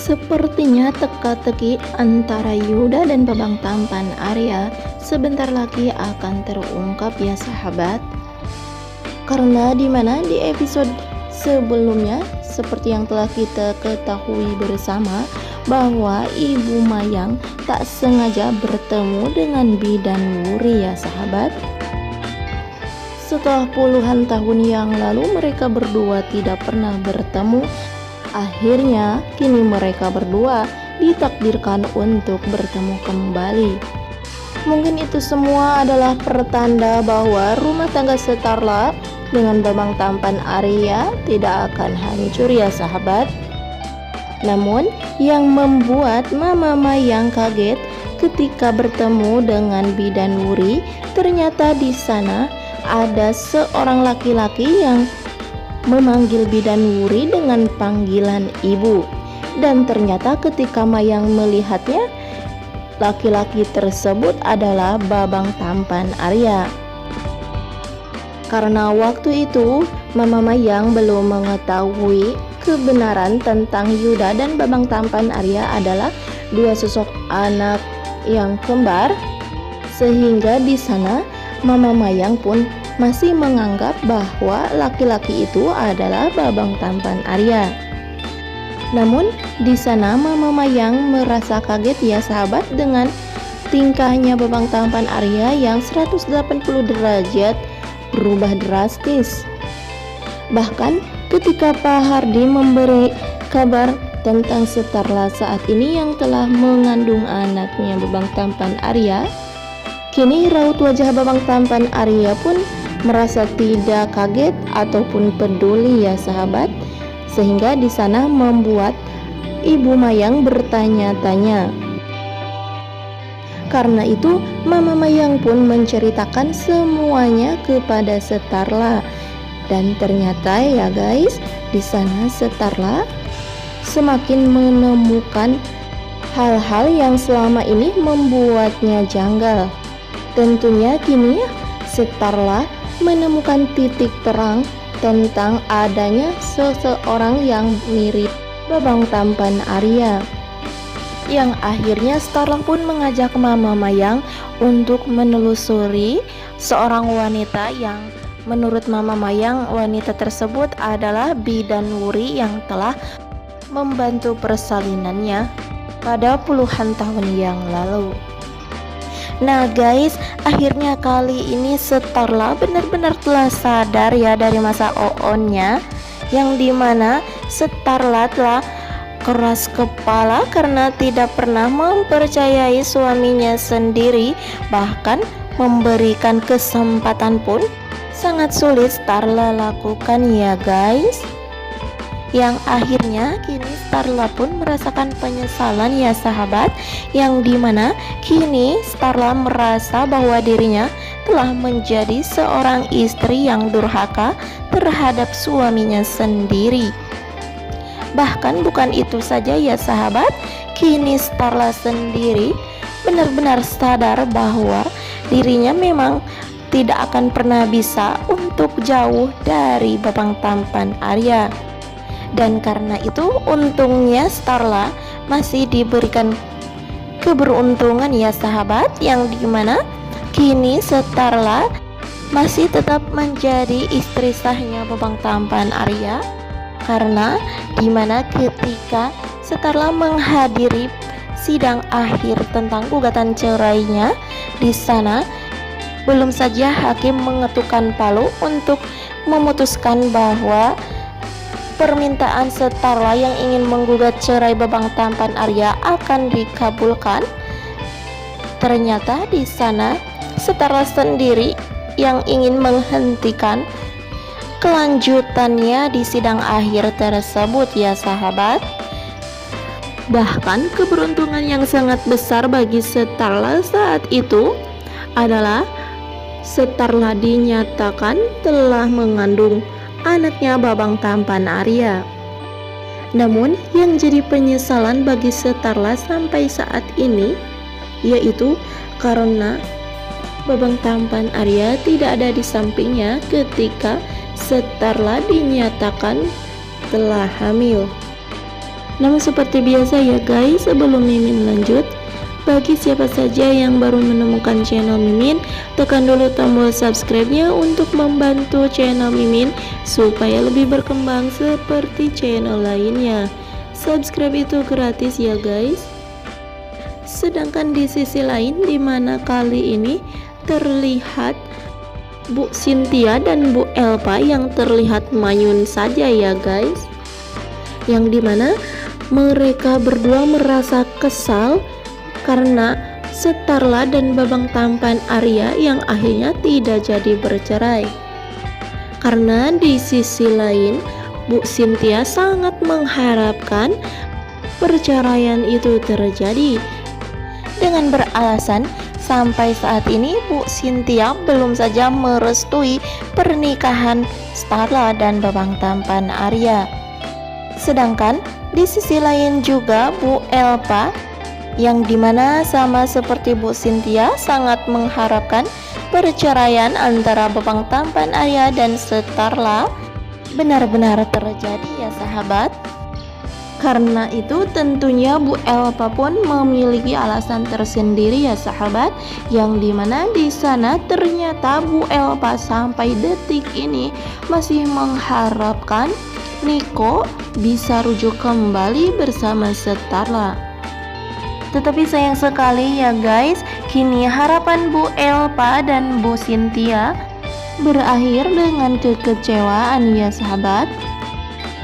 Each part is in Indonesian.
Sepertinya teka-teki antara Yuda dan Babang Tampan Arya sebentar lagi akan terungkap ya sahabat. Karena dimana di episode sebelumnya seperti yang telah kita ketahui bersama bahwa Ibu Mayang tak sengaja bertemu dengan Bidan Wuri ya sahabat. Setelah puluhan tahun yang lalu mereka berdua tidak pernah bertemu. Akhirnya kini mereka berdua ditakdirkan untuk bertemu kembali. Mungkin itu semua adalah pertanda bahwa rumah tangga Starla dengan Babang Tampan Arya tidak akan hancur ya sahabat. Namun yang membuat Mama Mayang kaget ketika bertemu dengan Bidan Wuri, ternyata di sana ada seorang laki-laki yang memanggil Bidan Wuri dengan panggilan ibu. Dan ternyata ketika Mayang melihatnya, laki-laki tersebut adalah Babang Tampan Arya. Karena waktu itu Mama Mayang belum mengetahui kebenaran tentang Yuda dan Babang Tampan Arya adalah dua sosok anak yang kembar, sehingga di sana Mama Mayang pun masih menganggap bahwa laki-laki itu adalah Babang Tampan Arya. Namun di sana Mama Mayang merasa kaget ya sahabat dengan tingkahnya Babang Tampan Arya yang 180 derajat berubah drastis. Bahkan ketika Pak Hardi memberi kabar tentang Starla saat ini yang telah mengandung anaknya Babang Tampan Arya, kini raut wajah Babang Tampan Arya pun merasa tidak kaget ataupun peduli ya sahabat, sehingga di sana membuat Ibu Mayang bertanya-tanya. Karena itu Mama Mayang pun menceritakan semuanya kepada Starla, dan ternyata ya guys, di sana Starla semakin menemukan hal-hal yang selama ini membuatnya janggal. Tentunya kini Starla menemukan titik terang tentang adanya seseorang yang mirip Babang Tampan Arya. Yang akhirnya Starla pun mengajak Mama Mayang untuk menelusuri seorang wanita yang menurut Mama Mayang wanita tersebut adalah Bidan Wuri yang telah membantu persalinannya pada puluhan tahun yang lalu. Nah guys, akhirnya kali ini Starla benar-benar telah sadar ya dari masa oonnya, yang dimana Starla telah keras kepala karena tidak pernah mempercayai suaminya sendiri, bahkan memberikan kesempatan pun sangat sulit Starla lakukan ya guys. Yang akhirnya kini Starla pun merasakan penyesalan ya sahabat, yang dimana kini Starla merasa bahwa dirinya telah menjadi seorang istri yang durhaka terhadap suaminya sendiri. Bahkan bukan itu saja ya sahabat, kini Starla sendiri benar-benar sadar bahwa dirinya memang tidak akan pernah bisa untuk jauh dari Babang Tampan Arya. Dan karena itu untungnya Starla masih diberikan keberuntungan ya sahabat, yang dimana kini Starla masih tetap menjadi istri sahnya Babang Tampan Arya. Karena dimana ketika Starla menghadiri sidang akhir tentang gugatan cerainya, di sana belum saja hakim mengetukkan palu untuk memutuskan bahwa permintaan Starla yang ingin menggugat cerai Babang Tampan Arya akan dikabulkan, ternyata di sana Starla sendiri yang ingin menghentikan kelanjutannya di sidang akhir tersebut ya sahabat. Bahkan keberuntungan yang sangat besar bagi Starla saat itu adalah Starla dinyatakan telah mengandung anaknya Babang Tampan Arya. Namun yang jadi penyesalan bagi Starla sampai saat ini yaitu karena Babang Tampan Arya tidak ada di sampingnya ketika Starla dinyatakan telah hamil. Namun seperti biasa ya guys, sebelum Mimin lanjut, bagi siapa saja yang baru menemukan channel Mimin, tekan dulu tombol subscribe-nya untuk membantu channel Mimin supaya lebih berkembang seperti channel lainnya. Subscribe itu gratis ya guys. Sedangkan di sisi lain, dimana kali ini terlihat Bu Cynthia dan Bu Elpa yang terlihat manyun saja ya guys, yang dimana mereka berdua merasa kesal karena Starla dan babang tampan Arya yang akhirnya tidak jadi bercerai. Karena di sisi lain Bu Cynthia sangat mengharapkan perceraian itu terjadi dengan beralasan sampai saat ini Bu Cynthia belum saja merestui pernikahan Starla dan babang tampan Arya. Sedangkan di sisi lain juga Bu Elpa yang dimana sama seperti Bu Cynthia sangat mengharapkan perceraian antara babang tampan Arya dan Starla benar-benar terjadi ya sahabat. Karena itu tentunya Bu Elpa pun memiliki alasan tersendiri ya sahabat, yang dimana di sana ternyata Bu Elpa sampai detik ini masih mengharapkan Niko bisa rujuk kembali bersama Starla. Tetapi sayang sekali ya guys, kini harapan Bu Elpa dan Bu Cynthia berakhir dengan kekecewaan ya sahabat.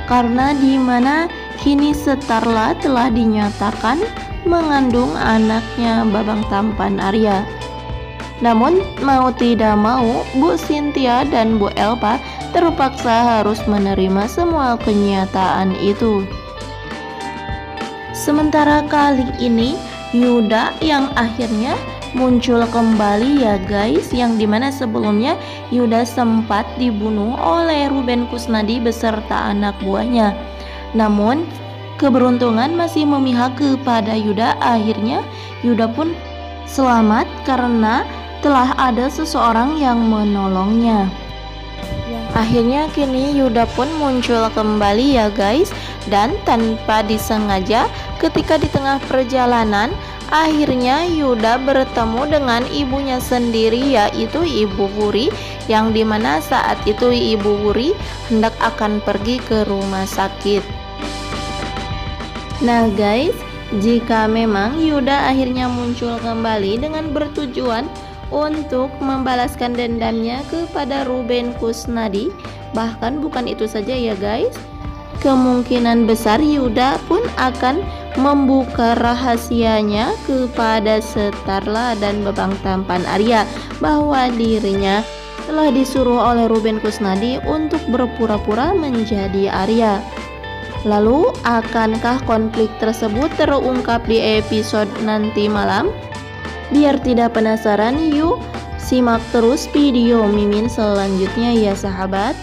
Karena dimana kini Starla telah dinyatakan mengandung anaknya babang tampan Arya. Namun mau tidak mau Bu Cynthia dan Bu Elpa terpaksa harus menerima semua kenyataan itu. Sementara kali ini Yuda yang akhirnya muncul kembali ya guys, yang dimana sebelumnya Yuda sempat dibunuh oleh Ruben Kusnadi beserta anak buahnya. Namun keberuntungan masih memihak kepada Yuda. Akhirnya Yuda pun selamat karena telah ada seseorang yang menolongnya. Akhirnya kini Yuda pun muncul kembali ya guys, dan tanpa disengaja ketika di tengah perjalanan akhirnya Yuda bertemu dengan ibunya sendiri, yaitu Ibu Wuri, yang dimana saat itu Ibu Wuri hendak akan pergi ke rumah sakit. Nah guys, jika memang Yuda akhirnya muncul kembali dengan bertujuan untuk membalaskan dendamnya kepada Ruben Kusnadi, bahkan bukan itu saja ya guys, kemungkinan besar Yuda pun akan membuka rahasianya kepada Starla dan babang tampan Arya bahwa dirinya telah disuruh oleh Ruben Kusnadi untuk berpura-pura menjadi Arya. Lalu akankah konflik tersebut terungkap di episode nanti malam? Biar tidak penasaran, yuk simak terus video Mimin selanjutnya ya sahabat.